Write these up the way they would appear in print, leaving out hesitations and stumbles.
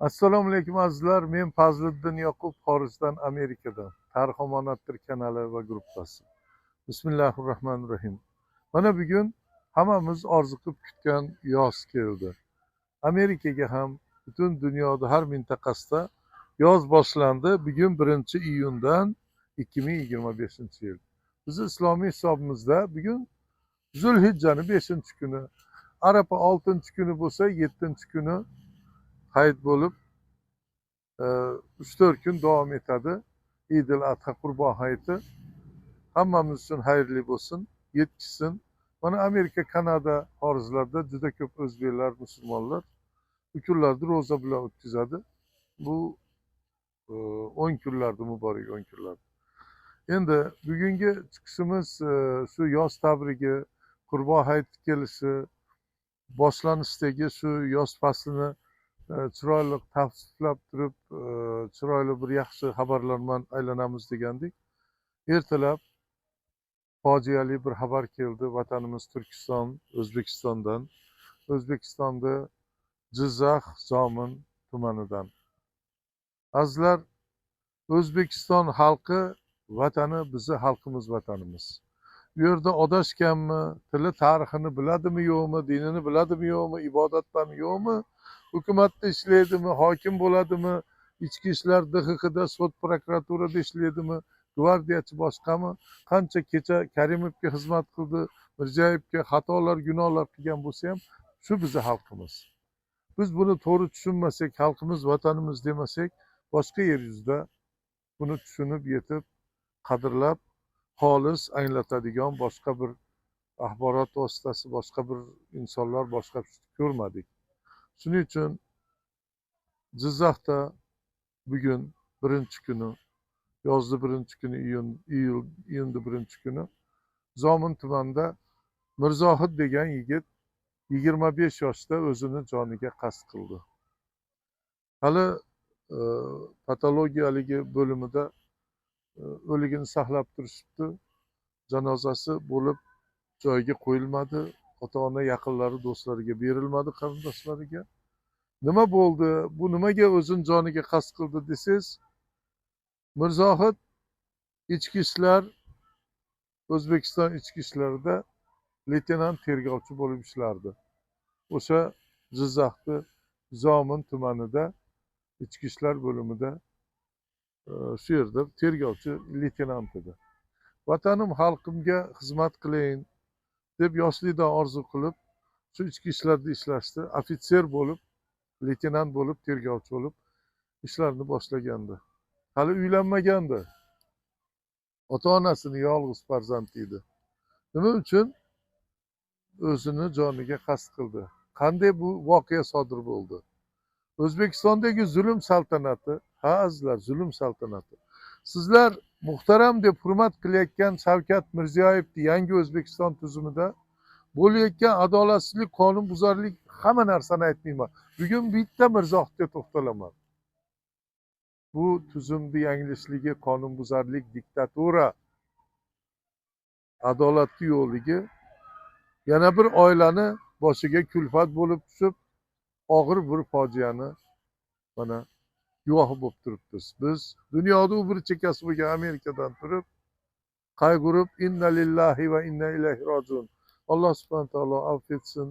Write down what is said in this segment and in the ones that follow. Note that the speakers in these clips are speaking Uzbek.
Assalomu alaykum azizlar. Men Fazliddin Yoqub, xorijdan Amerikadan. Tarix omonatdir kanali va gruppasi. Bismillahirrohmanirrohim. Mana bugun hammamiz orziqib kutgan yoz keldi. Amerikaga ham, butun dunyoda har mintaqasida yoz boshlandi. Bugun 1-iyundan 2025-yil. Bizi islomiy hisobimizda bugun Zulhijjani 5-kuni, Arafa 6-kuni bo'lsa 7-kuni hayit bo'lib 3-4 kun davom etadi. Idil Adha Qurbon hayiti hammamiz uchun xayrli bo'lsin, yetishsin. Mana Amerika, Kanada, xorijlarda juda ko'p o'zbeklar, musulmonlar bu kunlarni ro'za bilan o'tkazadi. Bu 10 kunlarni, muborak 10 kunlar. Endi bugungi chiqishimiz shu yoz tabrigi, Qurbon hayiti kelishi, boshlanishdagi shu yoz faslini chiroyli tavsiflab turib, chiroyli bir yaxshi xabarlarman aylanamiz degandik. Ertalab fojiali bir xabar keldi vatanimiz Turkiston, O'zbekistondan. O'zbekistonda Jizzax Zomin tumanidan. Azizlar, O'zbekiston xalqi vatani bizni xalqimiz vatanimiz. Bu yerda adashganmi, tili tarixini biladimi yo'qmi, dinini biladimi yo'qmi, ibodatlarmi yo'qmi, hukumatda ishlaydimi, hokim bo'ladimi, ichki ishlar DXXda, sud prokuraturada ishlaydimi, gvardiyachi boshqami, qancha kecha Karimovga xizmat qildi, Mirziyoyevga xatolar, gunohlar qilgan bo'lsa ham shu bizni xalqimiz. Biz buni to'g'ri tushunmasak, xalqimiz vatanimiz demasak, boshqa yer yuzida buni tushunib yetib, qadrlab, xolis anglatadigan boshqa bir axborot vositasi, boshqa bir insonlar boshqa ko'rmadik. Shuning uchun Jizzaxda bugun 1-kuni, yozni 1-kuni, iyunni 1-kuni Zomin tumanida Mirzohid degan yigit 25 yoshda o'zini joniga qasd qildi. Hali patologiyaligi bo'limida o'ligini saqlab turishibdi. Janozasi bo'lib joyiga qo'yilmadi. Ota-ona, yaqinlari, do'stlariga berilmadi, qarindoshlariga. Nima bo'ldi? Bu nimaga o'zini joniga qasd qildi desangiz, Mirzohid ichki ishlar, O'zbekiston ichki ishlarida leytenant tergovchi bo'lib ishlardi. O'sha Jizzaxda Zomin tumanida ichki ishlar bo'limida shu yerda tergovchi leytenant edi. Vatanim, xalqimga xizmat qilayin deb yoshlikdan orzu qilib shu ichki ishlarda ishlashdi. Ofitser bo'lib, leytenant bo'lib, tergovchi bo'lib ishlarni boshlagandi. Hali uylanmagandi. Ota-onasini yolg'iz farzand edi. Nima uchun o'zini joniga qasd qildi? Qanday bu voqea sodir bo'ldi? O'zbekistondagi zulm saltanati, ha azizlar, zulm saltanati. Sizlar muhtaram deb hurmat qilayotgan Shavkat Mirziyoyevni yangi O'zbekiston tuzumida bo'layotgan adolatsizlik, qonunbuzarlik, hamma narsani aytmayman. Bugun bitta Mirzohidga to'xtalaman. Bu tuzumni yanglishligi, qonunbuzarlik, diktatura, adolatli yo'qligi yana bir oilani boshiga kulfat bo'lib tushib, og'ir bir fojiani mana guvohi bo'lib turibmiz. Biz dunyoda u bir chekkasi bo'lgan Amerikadan turib, qayg'urib, inna lillahi va inna ilayhi rojiun. Alloh subhanahu taolo affetsin.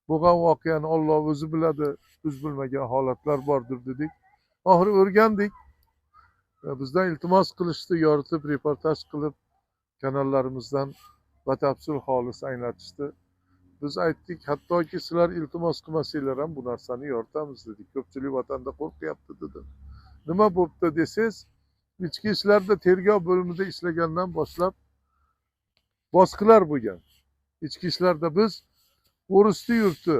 Bo'lgan voqeani Alloh o'zi biladi. Biz bilmagan holatlar bordir dedik. Oxiri o'rgandik. Bizdan iltimos qilishdi, yoritib, reportaj qilib, kanallarimizdan batafsil xolis anglatishdi. Biz aytdik, hattoki sizlar iltimos qilmasanglar ham bu narsani yoritamiz dedik. Ko'pchilik vatanda qo'rqyapti dedi. Nima bo'pti desangiz, ichki ishlarda tergov bo'limida ishlagandan boshlab bosqilar bo'lgan. Ichki ishlarda biz o'risni yurti,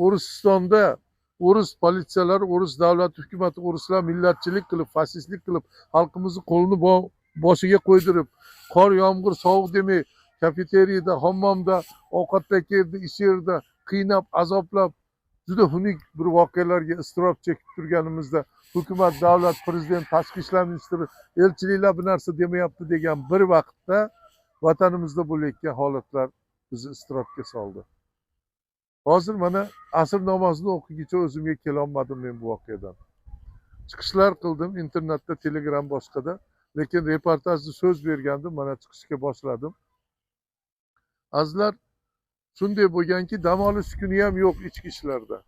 O'ristonda o'ris politsiyalari, o'ris davlat hukumati, o'rislar millatchilik qilib, fasistlik qilib, xalqimizni qo'lini boshiga qo'ydirib, qor, yomg'ir, sovuq demay, kafeteriyada, hammomda, ovqatdagi yerda, ish yerida qiynab, azoblab, juda xunuk bir voqealarga iztirob chekib turganimizda hukumat, davlat, prezident, tashqi ishlar ministri, elchiliklar bu narsa demayapti degan bir vaqtda vatanimizda bo'layotgan holatlar bizni iztirobga soldi. Hozir mana asr namozini o'qiguncha o'zimga kelolmadim men bu voqeadan. Chiqishlar qildim internetda, Telegram boshqada, lekin reportajni so'z bergandim, mana chiqishga boshladim. Azizlar, shunday bo'lganki, dam olish kuni ham yo'q ichki ishlarda.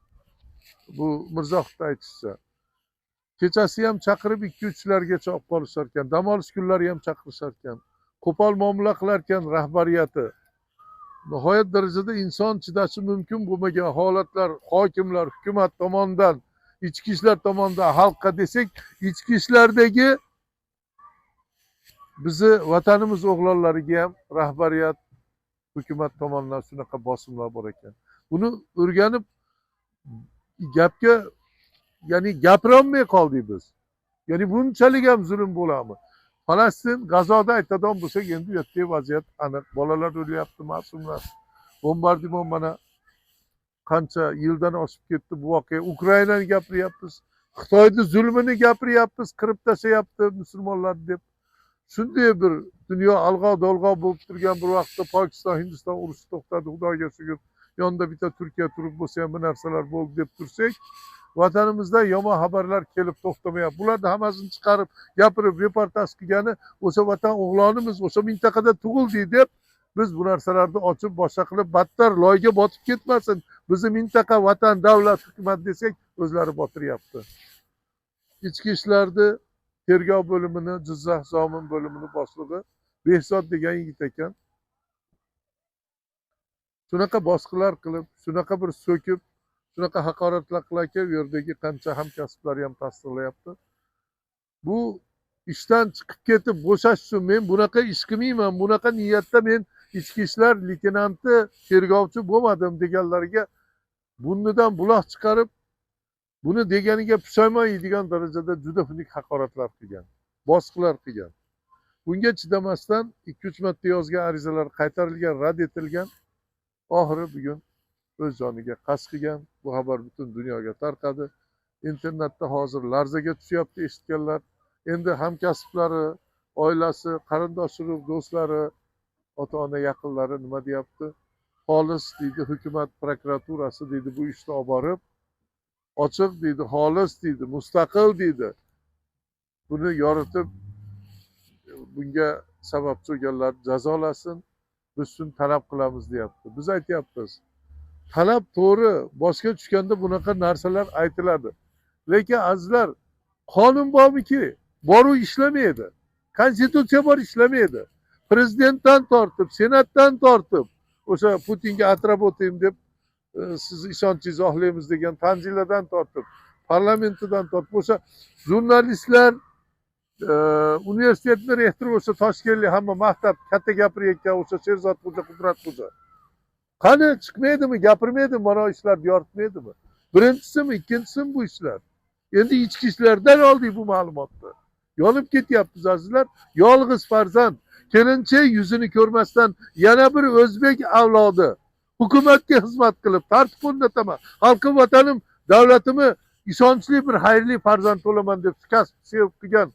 Bu Mirzoqovning aytishicha. Kechasi ham chaqirib 2-3largacha olib qolishar ekan, dam olish kunlari ham chaqirishar ekan. Qo'pol muomala qilar ekan rahbariyati. Nihoyat darajada inson chidashi mumkin bo'lmagan holatlar hokimlar, hukumat tomonidan, ichki ishlar tomonidan xalqqa desak, ichki ishlardagi bizni vatanimiz o'g'lonlariga ham rahbariyat, hukumat tomonidan shunaqa bosimlar bor ekan. Buni o'rganib gapga, ya'ni gapirolmay qoldik biz. Ya'ni bunchalik ham zulm bo'ladimi? Falastin, G'azoda aytadigan bo'lsak, endi u yerdagi vaziyat aniq. Bolalar o'lyapti, ma'sumlar. Bombardimon mana qancha yildan oshib ketdi bu voqea. Ukrainani gapiryapmiz, Xitoyning zulmini gapiryapmiz, qirib tashlayapti musulmonlar deb. Shunday bir dunyo alg'ov-dalg'ov bo'lib turgan bir vaqtda Pokiston, Hindiston urushi to'xtadi, Xudoga shukr. Yonida bitta Turkiya turib bo'lsa ham bu narsalar bo'ldi deb tursak, vatanimizda yomon xabarlar kelib to'xtamayapti. Bularni hammasini chiqarib, gapirib, reportaj qilgani o'sha vatan o'g'lonimiz o'sha mintaqada tug'ildi deb biz bu narsalarni ochib boshqa qilib battar loyga botib ketmasin. Bizni mintaqa, vatan, davlat, hukumat desak, o'zlari botiryapti. Ichki ishlarni tergov bo'limini, Jizzax zomin bo'limini boshlig'i Behzod degan yigit ekan. Shunaqa bosqilar qilib, shunaqa bir so'kib, shunaqa haqoratlar qilarkan, u yerdagi qancha hamkasblari ham tasdiqlayapti. Bu ishdan chiqib ketib bo'shash uchun men bunaqa ish qilmayman, bunaqa niyatda men ichki ishlar leytenanti, tergovchi bo'lmadim deganlarga bundan buloq chiqarib, buni deganiga pushaymon yeydigan darajada juda xunuk haqoratlar qilgan, bosqilar qilgan. Bunga chidamasdan 2-3 marta yozgan arizalar qaytarilgan, rad etilgan. Oxiri bugun o'z joniga qasd qilgan. Bu xabar butun dunyoga tarqadi. Internetda hozir larzaga tushyapti eshitganlar. Endi hamkasblari, oilasi, qarindosh-urug', do'stlari, ota-ona yaqinlari nima deyapti? Xolis deydi, hukumat prokuraturasi deydi, bu ishni olib borib, ochiq deydi, xolis deydi, mustaqil deydi. Buni yoritib, bunga sababchi bo'lganlar jazolasin. Biz shuni talab qilamiz deyapti. Biz aytyapmiz. Talab to'g'ri, boshga tushganda bunaqa narsalar aytiladi. Lekin azizlar, qonun bormiki, boru ishlamaydi. Konstitutsiya bor ishlamaydi. Prezidentdan tortib, senatdan tortib, o'sha Putinga atrab o'tayim deb siz ishonchingizni oqlaymiz degan Tanziladan tortib, parlamentidan tortib, o'sha jurnalistlar, universitetni rektori o'sha Toshkentlik hamma maqtab katta gapirayotgan o'sha Sherzodxo'ja, Qudratxo'ja. Qani chiqmaydimi, gapirmaydimi, mana ishlar yoritmaydimi? Birinchisimi, ikkinchisimi bu ishlar? Endi ichki ishlardan oldik bu ma'lumotni. Yonib ketyapmiz azizlar. Yolg'iz farzand, kelincha yuzini ko'rmasdan yana bir o'zbek avlodi hukumatga xizmat qilib, tartib o'rnataman, xalqim, vatanim, davlatimni ishonchli bir xayrli farzand bo'laman deb kasb sevib qilgan,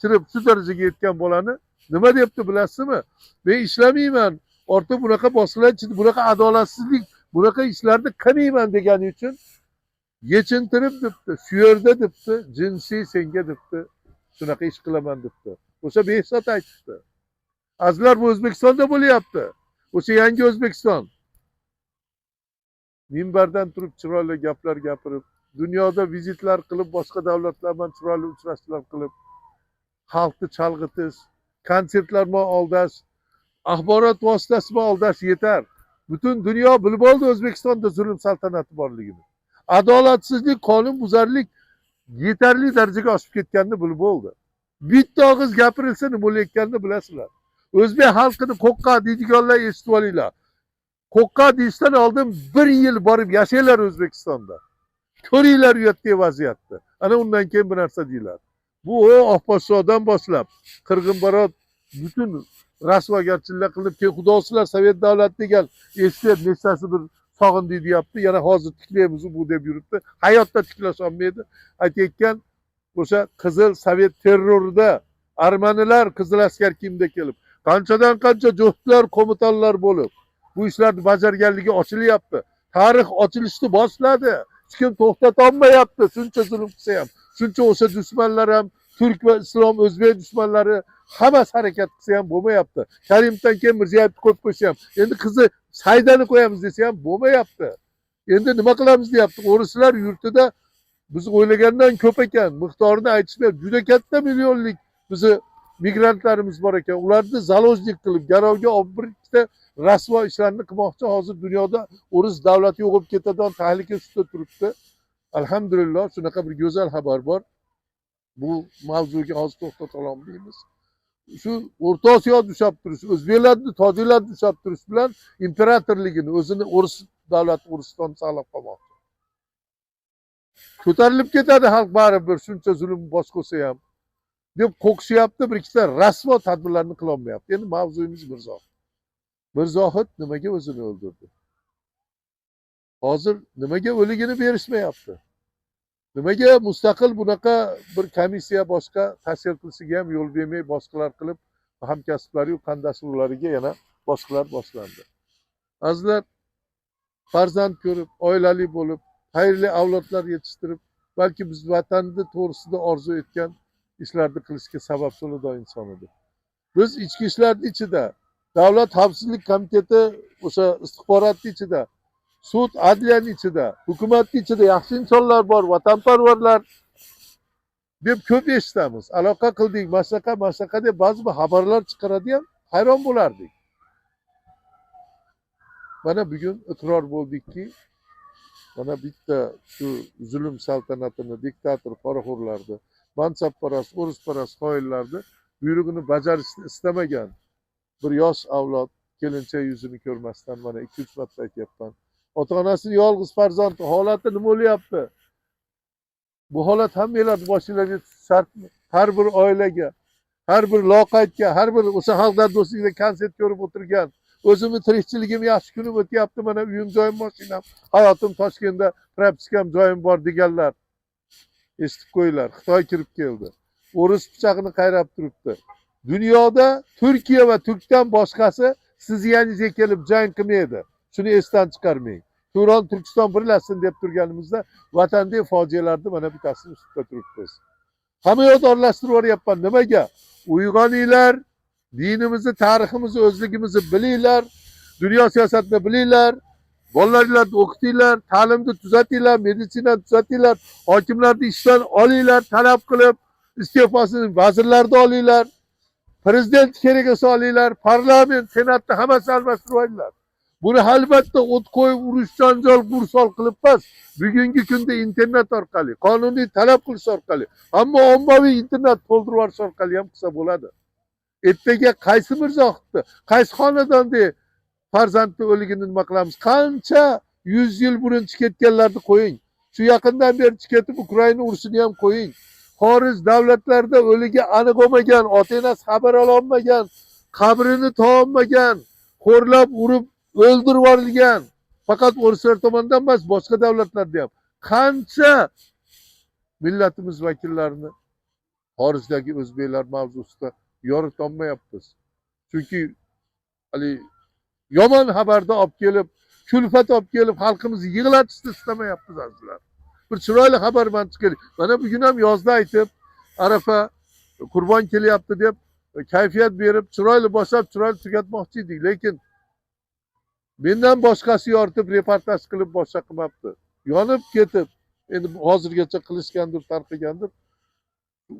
kirib shu darajaga yetgan bolani nima debdi bilasizmi? Men ishlamayman, ortiq bunaqa bosqilar, bunaqa adolatsizlik, bunaqa ishlarni qilmayman degani uchun yechintirib debdi, shu yerda debdi, jinsiy senga debdi, shunaqa ish qilaman debdi. O'sha Behzod aytishdi. Azizlar, bu O'zbekistonda bo'lyapti. O'sha yangi O'zbekiston. Minbardan turib chiroyli gaplar gapirib, dunyoda vizitlar qilib, boshqa davlatlar bilan chiroyli uchrashuvlar qilib, xalqni chalg'itish, konsertlar bilan aldash, axborot vositasi bilan aldash yetar. Butun dunyo bilib oldi O'zbekistonda zulm saltanati borligini. Adolatsizlik, qonunbuzarlik yetarli darajaga oshib ketganini bilib oldi. Bitta og'iz gapirilsa nima bo'layotganini bilasizlar. O'zbek xalqini qo'qqa deydiganlar eshitib olinglar. Qo'qqa deyishdan oldin 1 yil borib yashanglar O'zbekistonda. Ko'ringlar u yerdagi vaziyatni. Ana undan keyin bir narsa deyiladi. Bu Oqposhshodan boshlab Qirg'inbarot butun rasvogarchiliklar qilib, keyin Xudosilar Sovet davlati degan eshitib nechtasi bir sog'indi deyapti. Yana hozir tiklaymiz bu deb yuribdi. Hayotda tiklash olmaydi. Aytayotgan o'sha qizil Sovet terrorida armanilar qizil askar kiyimda kelib, qanchadan qancha juftlar, qo'mitonlar bo'lib bu ishlarni bajarganligi ochilyapti. Tarix ochilishni boshladi. Hech kim to'xtatolmayapti. Shuncha zulm qilsa ham, shuncha o'sha dushmanlar ham, turk va islom, o'zbek dushmanlari hammasi harakat qilsa ham bo'lmayapti. Karimovdan keyin Mirziyoyevni qo'yib qo'ysa ham, endi qizi Saidani qo'yamiz desa ham bo'lmayapti. Endi nima qilamiz deyapti. O'rislar yurtida biz o'ylagandan ko'p ekan. Miqdorini aytishmayapti. Juda katta millionlik bizi migrantlarimiz bor ekan. Ularni zaложник qilib, garovga olib bir ikkita rasvo ishlarni qilmoqchi. Hozir dunyoda o'ris davlati yo'q bo'lib ketadigan tahlika ustida turibdi. Alhamdulillah, shunaqa bir go'zal xabar bor. Bu mavzuga hozir to'xtata olmaymiz. Shu O'rta Osiyoda ushlab turish, o'zbeklarni, tojiklarni ushlab turish bilan imperatorligini, o'zini o'ris davlati Uriston saqlab qolmoqchi. Ko'tarilib ketadi xalq baribir, shuncha zulm bosh qo'ysa ham deb qo'qishyapti, bir ikkita rasvo tadbirlarni qila olmayapti. Endi mavzuyimiz Mirzohid. Mirzohid nimaga o'zini o'ldirdi? Hozir nimaga o'ligini berishmayapti? Nimaga mustaqil bunaqa bir komissiya boshqa tashkil qilishiga ham yo'l bermay, boshqalar qilib, hamkasblari, qandashuvlariga yana boshqalar boshlandi. Azizlar, farzand ko'rib, oilali bo'lib, xayrli avlodlar yetishtirib, balki biz vatanni to'g'risida orzu etgan ishlarni qilishga sabab bo'ladigan inson edi. Biz ichki ishlarning ichida, Davlat xavfsizlik komiteti o'sha istixborotning ichida, sud adliyaning ichida, hukumatning ichida yaxshi insonlar bor, vatanparvarlar deb ko'p eshitamiz. Aloqa qildik, mashaqa deb ba'zi bir xabarlar chiqaradi ham, hayron bo'lardik. Mana bugun iqror bo'ldikki, mana bitta shu zulm saltanatini, diktator poraxo'rlarni, mansabparast, o'risparast xoinlarni buyrug'ini bajarishni istamagan bir yosh avlod kelinchak yuzini ko'rmasdan mana 2-3 marta aytyapman. Ota-onasini yolg'iz farzand holati nima bo'lyapti? Bu holat hammalarning boshingizga shartmi? Har bir oilaga, har bir loqaydga, har bir o'sha xalqlar do'stligida konsert ko'rib o'tirgan, o'zimni tirikchiligim yaxshi kunim o'tyapti, mana uyim, joyim, mashinam, hayotim Toshkentda propiskam, joyim bor deganlar. Eshitib qo'yinglar, Xitoy kirib keldi. O'ris pichog'ini qayrab turibdi. Dunyoda Turkiya va Turkdan boshqasi siz yaningizga kelib jang qilmaydi. Shuni esdan chiqarmang. Turon Turkiston birlashsin deb turganimizda vatandagi fojialarni mana bittasini ustida turibmiz. Hamma yoqda aralashtirib yuboryapman. Nimaga? Uyg'oninglar, dinimizni, tariximizni, o'zligimizni bilinglar, dunyo siyosatini bilinglar, bolalarni o'qitinglar, ta'limni tuzatinglar, meditsinani tuzatinglar, hokimlarni ishdan olinglar, talab qilib, iste'fosini vazirlarni olinglar, prezident kerak bo'lsa olinglar, parlament, senatni hammasini almashtirib olinglar. Buni albatta o't qo'yib, urush, janjal, gursol qilib emas, bugungi kunda internet orqali, qonuniy talab qilish orqali, ammo ommaviy internet to'ldirib yuborish orqali ham qilsa bo'ladi. Ertaga qaysi Mirzohidni, qaysi xonadonda farzandni o'ligini nima qilamiz? Qancha 100 yil burunchi ketganlarni qo'ying. Shu yaqindan beri ketib Ukraina urushini ham qo'ying. Xorij davlatlarda o'ligi aniq bo'lmagan, ota-onasi xabar ololmagan, qabrini topolmagan, xo'rlab, urib, o'ldirib yuborilgan. Faqat o'rislar tomonidan emas, boshqa davlatlarda ham. Qancha millatimiz vakillarini xorijdagi o'zbeklar mavzusida yoritolmayapmiz. Chunki hali yomon xabarda olib kelib, kulfat olib kelib, xalqimizni yig'latishni istamayapmiz azizlar. Bir chiroyli xabar bilan chiqaylik. Mana bugun ham yozda aytib, Arafa Qurbon kelyapti deb kayfiyat berib, chiroyli boshlab, chiroyli tugatmoqchi edik, lekin mendan boshqasi yoritib, reportaj qilib boshqa qilmabdi. Yonib ketib, endi hozirgacha qilishgandir, tarqagandir.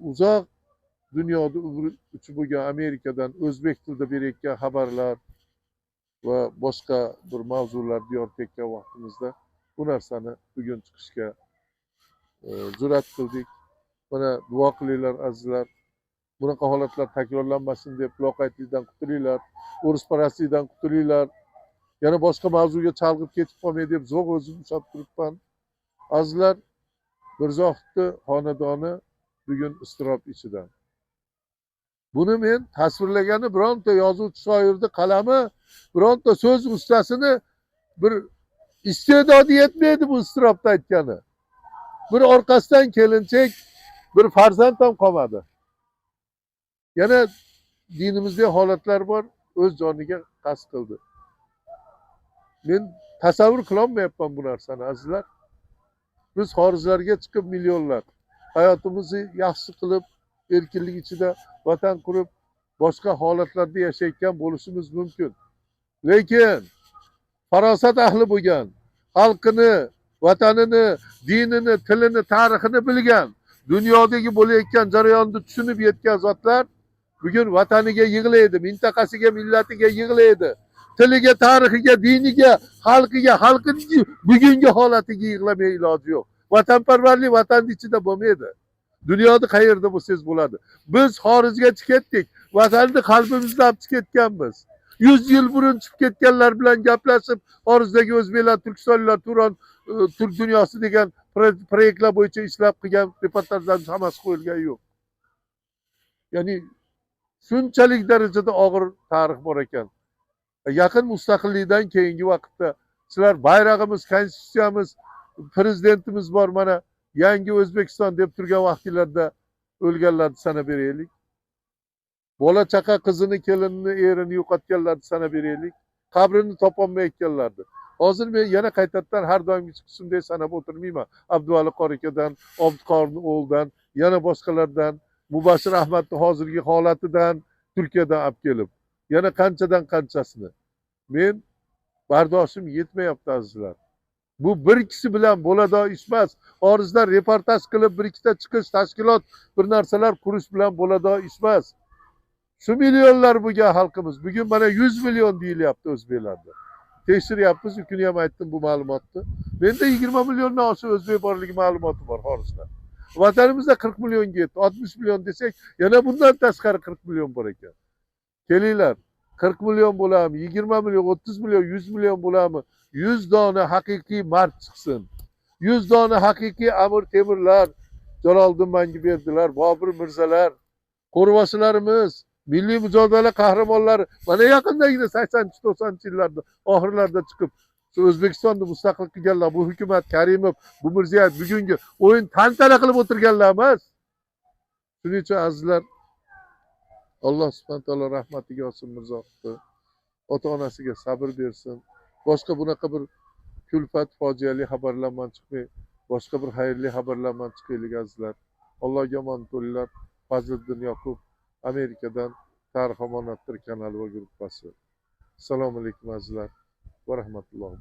Uzoq dunyoda uchib bo'lgan Amerikadan o'zbek tilida berayotgan xabarlar va boshqa bir mavzularni yoritayotgan vaqtimizda bu narsani bugun chiqishga jur'at qildik. Mana duo qilinglar azizlar. Bunaqa holatlar takrorlanmasin deb loqaydlikdan qutulinglar, o'risparastlikdan qutulinglar. Yana boshqa mavzuga chalg'ib ketib qolmay deb zo'q o'zim ushlab turibman. Azizlar, Mirzohidni xonadoni bugun iztirob ichida. Buni men tasvirlagani bironta yozuvchi shoirni qalami, bironta so'z ustasini bir iste'dodi yetmaydi bu iztirobda aytgani. Bir orqasidan kelinchak, bir farzand ham qolmadi. Yana dinimizda holatlar bor, o'z joniga qasd qildi. Men tasavvur qilolmayapman bu narsani azizlar. Biz xorijlarga chiqib millionlar hayotimizni yaxshi qilib, erkinlik ichida vatan qurib, boshqa holatlarda yashayotgan bo'lishimiz mumkin. Lekin farosat ahli bo'lgan, xalqini, vatanini, dinini, tilini, tarixini bilgan, dunyodagi bo'layotgan jarayonni tushunib yetgan zotlar bugun vataniga yig'laydi, mintaqasiga, millatiga yig'laydi. Tiliga, tarixiga, diniga, xalqining bugungi holatiga yig'lamay iloji yo'q. Vatanparvarlik vatanning ichida bo'lmaydi. Dunyoda qayerda bo'lsangiz bo'ladi. Biz xorijga ketdik, vatanni qalbimizda olib ketganmiz. 100 yil burun chiqib ketganlar bilan gaplashib, xorijdagi o'zbeklar, turkistonliklar, Turon, Turk dunyosi degan proyektlar bo'yicha ishlab qilgan reportajlarning hammasi qo'yilgani yo'q. Ya'ni shunchalik darajada og'ir tarix bor ekan. Yaqin mustaqillikdan keyingi vaqtda sizlar bayrog'imiz, konstitutsiyamiz, prezidentimiz bor, mana yangi O'zbekiston deb turgan vaqtlarda o'lganlarni sanab beraylik. Bola chaqa qizini, kelinini, erini yo'qotganlarni sanab beraylik. Qabrini topolmayotganlarni. Hozir men yana qaytadan har doimgi chiqishimday sanab o'tirmayman. Abduvali Qorikadan, Obidqorni o'g'lidan, yana boshqalardan, Mubashir Ahmadning hozirgi holatidan, Turkiyadan olib kelib, yana qanchadan qanchasini. Men bardoshim yetmayapti azizlar. Bu bir kishi bilan bo'ladigan ish emas. Xorijdan reportaj qilib, bir ikkita chiqish, tashkilot, bir narsalar qurish bilan bo'ladigan ish emas. Shu millionlar bo'lgan xalqimiz bugun mana 100 million deyilyapti o'zbeklarda. Tekshiryapmiz, ukini ham aytdim bu ma'lumotni. Menda 20 milliondan oshiq o'zbek borligi ma'lumoti bor xorijda. Vatanimizda 40 millionga yetdi. 60 million desak, yana bundan tashqari 40 million bor ekan. Kelinglar, 40 million bo'ladimi, 20 million, 30 million, 100 million bo'ladimi? 100 dona haqiqiy mard chiqsin. 100 dona haqiqiy Amir Temurlar, Jaloliddin Manguberdilar, Bobur Mirzalar, qo'rvoshilarimiz, milliy mujodala qahramonlari mana yaqindagina 80-90 yillarda oxirlarda chiqib shu O'zbekistonni mustaqil qilganlar, bu hukumat, Karimov, bu Mirziyoyev bugungi o'yin tantana qilib o'tirganlar emas. Shuning uchun azizlar, Alloh subhanahu va taolo rahmatiga olsin Mirzoqni, ota-onasiga sabr bersin. Boshqa bunaqa bir kulfat, fojiali xabarlardan chiqmay, boshqa bir xayrli xabarlardan chiqaylik azizlar. Allohga omonat bo'linglar. Fazliddin Yoqub, Amerikadan Tarix Omonatdir kanali va gruppasi. Assalomu alaykum azizlar va rahmatulloh.